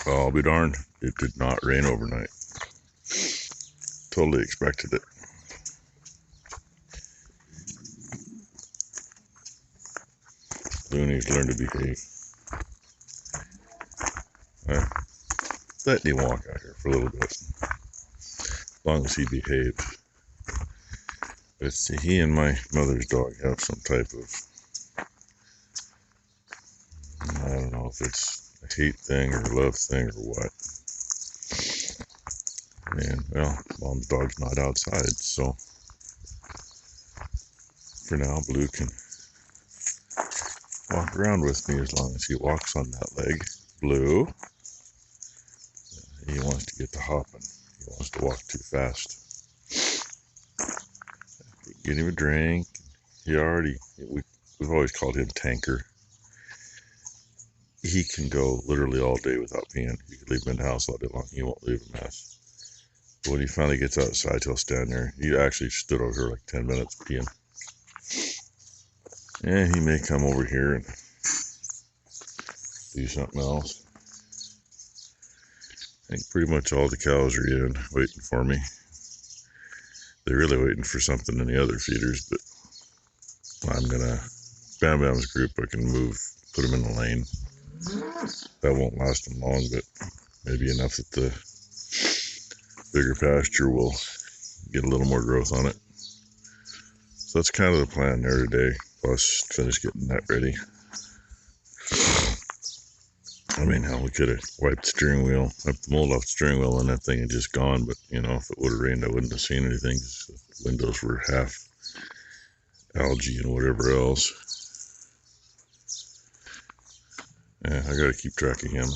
Well, I'll be darned. It did not rain overnight. Totally expected it. Blue needs to learn to behave. Let him walk out here for a little bit. As long as he behaves. But see, he and my mother's dog have some type of, I don't know if it's a hate thing or a love thing or what. And, well, Mom's dog's not outside, so for now, Blue can walk around with me as long as he walks on that leg. Blue, he wants to get to hopping. He wants to walk too fast. Get him a drink. We've always called him Tanker. He can go literally all day without peeing. You could leave him in the house all day long. He won't leave a mess. But when he finally gets outside, he'll stand there. He actually stood over here like 10 minutes peeing. And he may come over here and do something else. I think pretty much all the cows are in, waiting for me. They're really waiting for something in the other feeders, but I'm gonna, Bam Bam's group, I can put them in the lane. That won't last them long, but maybe enough that the bigger pasture will get a little more growth on it. So that's kind of the plan there today, plus finish getting that ready. I mean, hell, we could have wiped the mold off the steering wheel and that thing had just gone, but, you know, if it would have rained, I wouldn't have seen anything because the windows were half algae and whatever else. Yeah, I gotta keep track of him.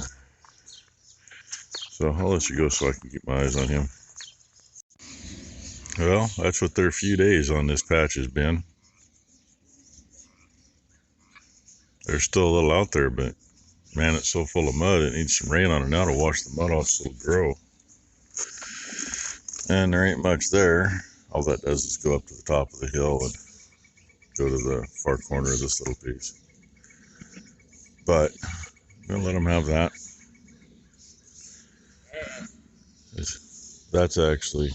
So I'll let you go so I can keep my eyes on him. Well, that's what their few days on this patch has been. They're still a little out there, but man, it's so full of mud, it needs some rain on it now to wash the mud off so it'll grow. And there ain't much there. All that does is go up to the top of the hill and go to the far corner of this little piece. But I'm gonna let them have that. That's actually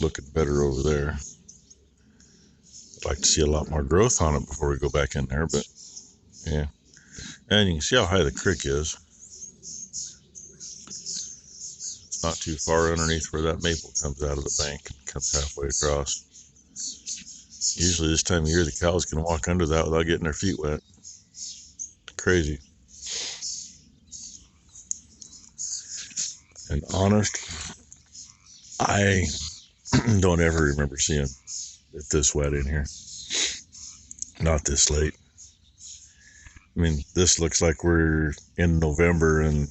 looking better over there. I'd like to see a lot more growth on it before we go back in there, but yeah. And you can see how high the creek is. It's not too far underneath where that maple comes out of the bank and comes halfway across. Usually this time of year, the cows can walk under that without getting their feet wet. Crazy. And honest, I don't ever remember seeing it this wet in here. Not this late. I mean, this looks like we're in November and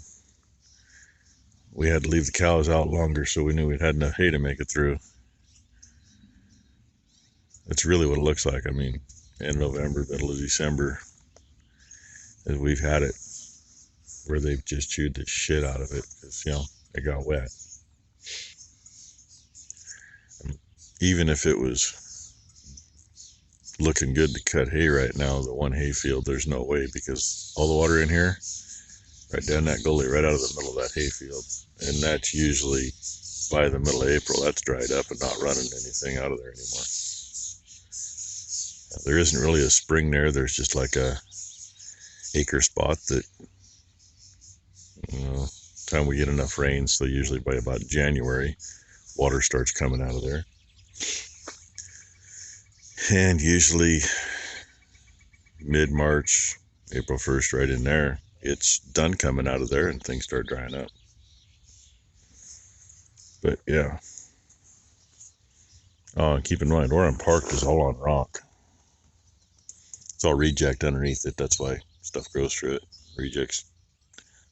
we had to leave the cows out longer so we knew we'd had enough hay to make it through. That's really what it looks like. I mean, in November, middle of December, and we've had it where they've just chewed the shit out of it because, you know, it got wet. And even if it was looking good to cut hay right now, the one hay field, there's no way because all the water in here, right down that gully, right out of the middle of that hay field, and that's usually by the middle of April, that's dried up and not running anything out of there anymore. Now, there isn't really a spring there. There's just like a acre spot that, you know, time we get enough rain, so usually by about January, water starts coming out of there. And usually mid-March, April 1st, right in there, it's done coming out of there and things start drying up. But yeah. Oh, and keep in mind, where I'm parked is all on rock. It's all reject underneath it. That's why stuff grows through it. Rejects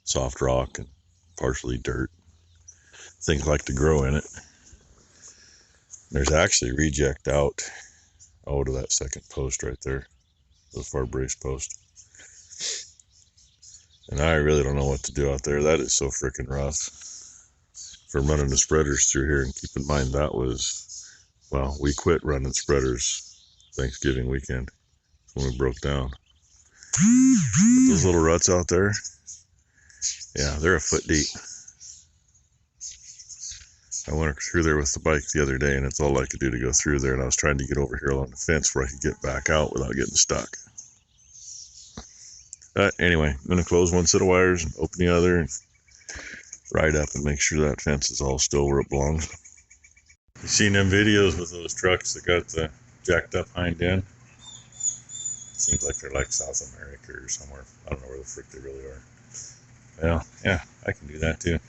soft rock and partially dirt. Things like to grow in it. There's actually reject out to that second post right there, the far brace post. And I really don't know what to do out there. That is so freaking rough for running the spreaders through here. And keep in mind that was, well, we quit running spreaders Thanksgiving weekend when we broke down. But those little ruts out there, Yeah, they're a foot deep. I went through there with the bike the other day, and it's all I could do to go through there, and I was trying to get over here along the fence where I could get back out without getting stuck. Anyway, I'm going to close one set of wires and open the other and ride up and make sure that fence is all still where it belongs. You seen them videos with those trucks that got the jacked up hind end? Seems like they're like South America or somewhere. I don't know where the frick they really are. Well, yeah, I can do that too.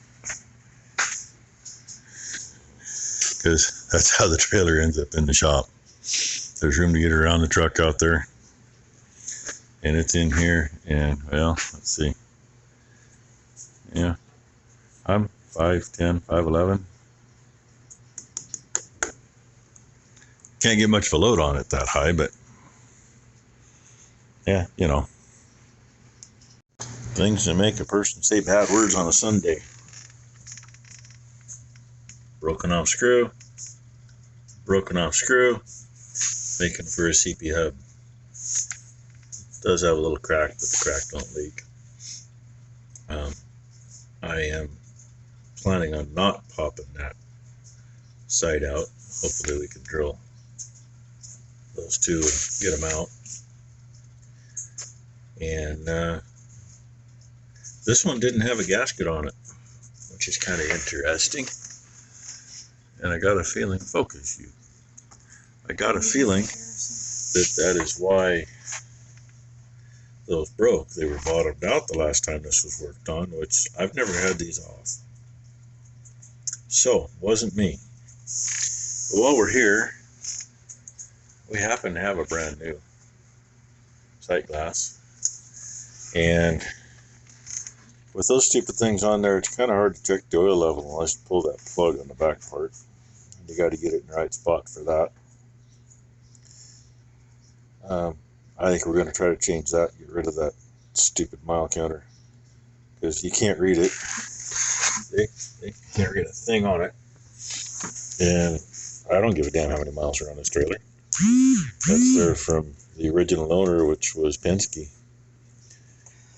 Because that's how the trailer ends up in the shop. There's room to get around the truck out there. And it's in here. And, well, let's see. Yeah. I'm 5'10", 5'11". Can't get much of a load on it that high, but yeah, you know. Things that make a person say bad words on a Sunday. Broken off screw. Broken off screw. Making for a CP hub. It does have a little crack, but the crack don't leak. I am planning on not popping that side out. Hopefully we can drill those two and get them out. And this one didn't have a gasket on it, which is kind of interesting. And I got a feeling, focus you. I got a feeling that is why those broke. They were bottomed out the last time this was worked on, which I've never had these off. So, wasn't me. But while we're here, we happen to have a brand new sight glass. And with those stupid things on there, it's kind of hard to check the oil level unless you pull that plug on the back part. You got to get it in the right spot for that. I think we're going to try to change that, get rid of that stupid mile counter, because you can't read it. They can't read a thing on it. And I don't give a damn how many miles are on this trailer. That's there from the original owner, which was Penske.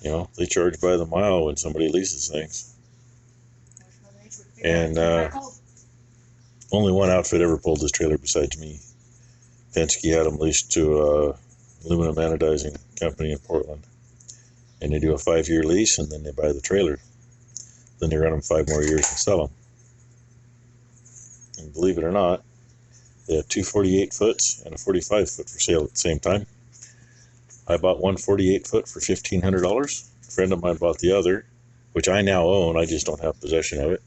You know, they charge by the mile when somebody leases things. And only one outfit ever pulled this trailer besides me. Penske had them leased to a aluminum anodizing company in Portland. And they do a 5-year lease, and then they buy the trailer. Then they run them 5 more years and sell them. And believe it or not, they had 2 48-foots and a 45-foot for sale at the same time. I bought one 48-foot for $1,500. A friend of mine bought the other, which I now own. I just don't have possession of it.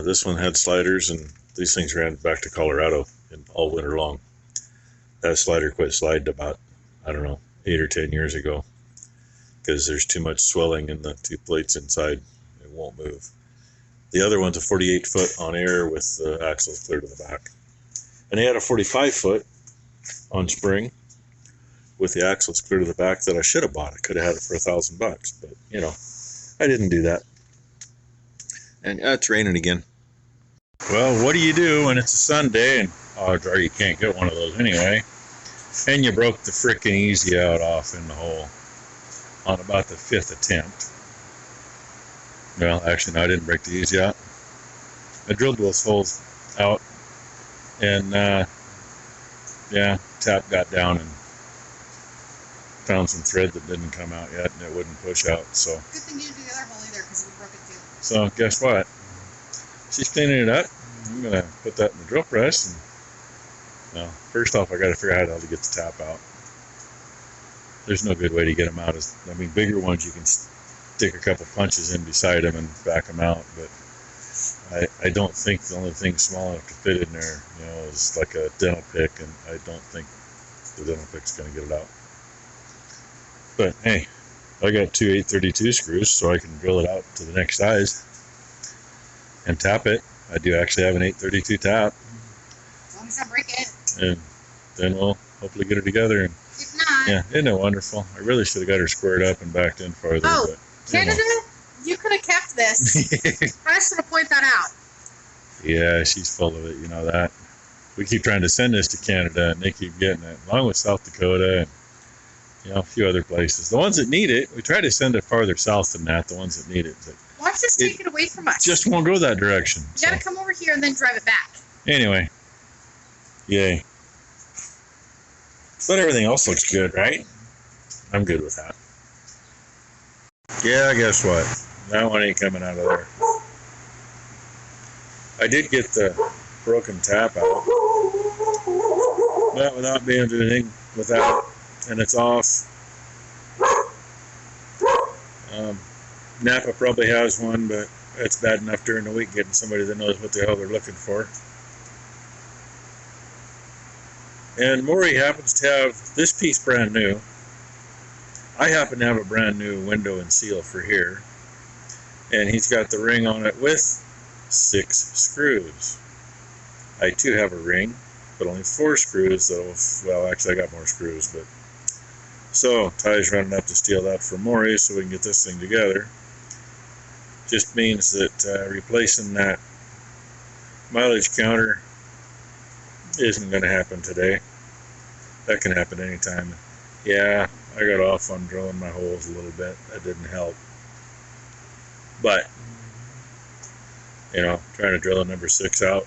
This one had sliders, and these things ran back to Colorado all winter long. That slider quit sliding about, I don't know, 8 or 10 years ago, because there's too much swelling in the 2 plates inside. It won't move. The other one's a 48-foot on air with the axles clear to the back. And they had a 45-foot on spring with the axles clear to the back that I should have bought. I could have had it for $1,000, but, you know, I didn't do that. And it's raining again. Well, what do you do when it's a Sunday and odds are you can't get one of those anyway, and you broke the frickin' easy out off in the hole on about the 5th attempt? Well, actually, no, I didn't break the easy out. I drilled those holes out, and yeah, tap got down and found some thread that didn't come out yet, and it wouldn't push out. So good thing you didn't do the other hole either, because we broke it too. So guess what? She's cleaning it up. I'm gonna put that in the drill press, and well, first off, I got to figure out how to get the tap out. There's no good way to get them out. I mean, bigger ones you can stick a couple punches in beside them and back them out, but I don't think the only thing small enough to fit in there, you know, is like a dental pick, and I don't think the dental pick's gonna get it out. But hey, I got 2 832 screws, so I can drill it out to the next size and tap it. I do actually have an 832 tap. As long as I break it. And then we'll hopefully get her together. And if not, yeah, isn't it wonderful? I really should have got her squared up and backed in farther. Oh, but, Canada, you could have kept this. I just want to point that out. Yeah, she's full of it, you know that. We keep trying to send this to Canada, and they keep getting it, along with South Dakota. And you know, a few other places. The ones that need it, we try to send it farther south than that, the ones that need it. But Why don't you just take it away from us? just won't go that direction. You gotta come over here and then drive it back. Anyway, yay. But everything else looks good, right? I'm good with that. Yeah, guess what? That one ain't coming out of there. I did get the broken tap out, but without being able to do anything with that, and it's off. Napa probably has one, but it's bad enough during the week getting somebody that knows what the hell they're looking for. And Maury happens to have this piece brand new. I happen to have a brand new window and seal for here. And he's got the ring on it with 6 screws. I too have a ring, but only 4 screws. Well, actually I got more screws, but so Ty's running up to steal that from Maury so we can get this thing together. Just means that replacing that mileage counter isn't going to happen today. That can happen anytime. Yeah, I got off on drilling my holes a little bit. That didn't help. But, you know, trying to drill a number 6 out,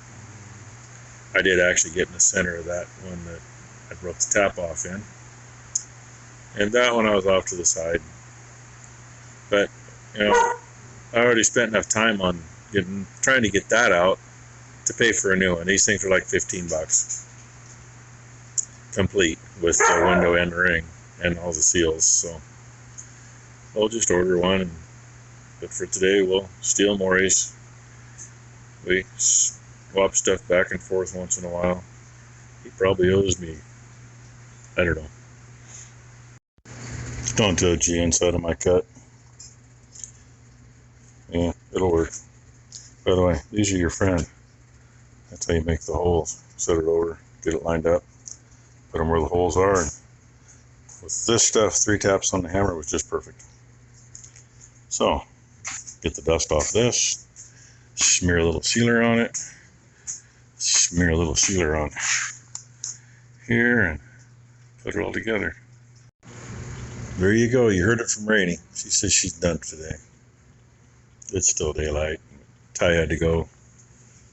I did actually get in the center of that one that I broke the tap off in. And that one I was off to the side. But, you know, I already spent enough time on trying to get that out to pay for a new one. These things are like $15 complete with the window and the ring and all the seals. So we'll just order one. But for today, we'll steal Maury's. We swap stuff back and forth once in a while. He probably owes me, I don't know, stone toe G inside of my cut. Yeah, it'll work. By the way, these are your friend. That's how you make the holes. Set it over, get it lined up, put them where the holes are. And with this stuff, 3 taps on the hammer was just perfect. So, get the dust off this, smear a little sealer on it, smear a little sealer on here, and put it all together. There you go. You heard it from Rainey. She says she's done today. It's still daylight. Ty had to go.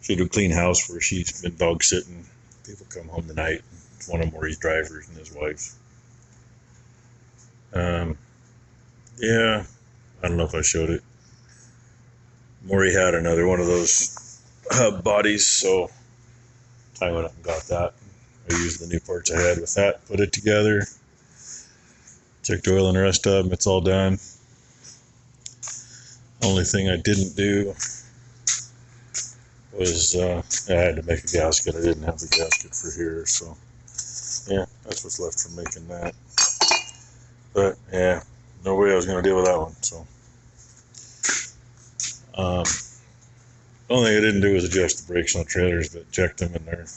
She do clean house where she's been dog sitting. People come home tonight. It's one of Maury's drivers and his wife. Yeah, I don't know if I showed it. Maury had another one of those hub bodies, so Ty went up and got that. I used the new parts I had with that, put it together. Checked oil and the rest of them. It's all done. Only thing I didn't do was I had to make a gasket. I didn't have the gasket for here, so yeah, that's what's left from making that. But yeah, no way I was going to deal with that one. So the only thing I didn't do was adjust the brakes on trailers, but checked them and they're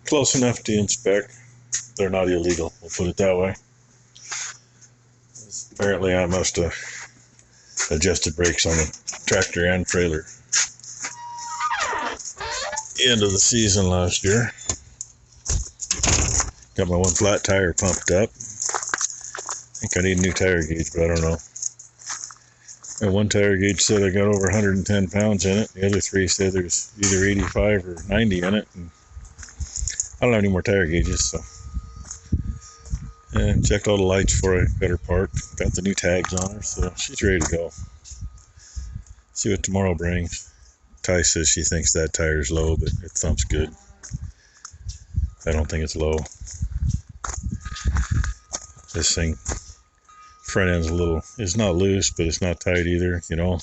close enough to inspect. They're not illegal, we'll put it that way. Apparently I must have adjusted brakes on the tractor and trailer end of the season last year. Got my one flat tire pumped up. I think I need a new tire gauge, but I don't know. And one tire gauge said I got over 110 pounds in it. The other 3 said there's either 85 or 90 in it. And I don't have any more tire gauges, so. And checked all the lights before I got her parked. Got the new tags on her, so she's ready to go. See what tomorrow brings. Ty says she thinks that tire's low, but it thumps good. I don't think it's low. This thing, front end's it's not loose, but it's not tight either, you know.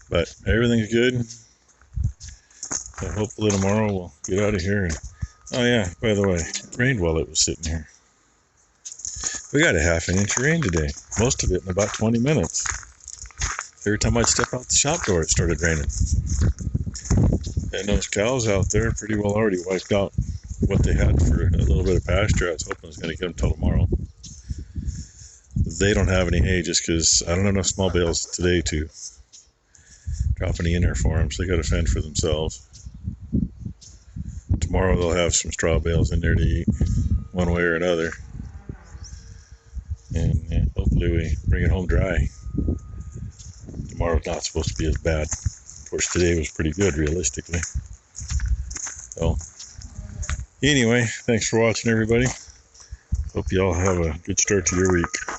But everything's good. So hopefully tomorrow we'll get out of here. And, oh yeah, by the way, it rained while it was sitting here. We got a ½ inch of rain today. Most of it in about 20 minutes. Every time I'd step out the shop door, it started raining. And those cows out there pretty well already wiped out what they had for a little bit of pasture. I was hoping I was going to get them till tomorrow. They don't have any hay just because I don't have enough small bales today to drop any in there for them, so they got to fend for themselves. Tomorrow they'll have some straw bales in there to eat, one way or another. and hopefully we bring it home dry. Tomorrow's not supposed to be as bad. Of course, today was pretty good, realistically. So, anyway, thanks for watching, everybody. Hope you all have a good start to your week.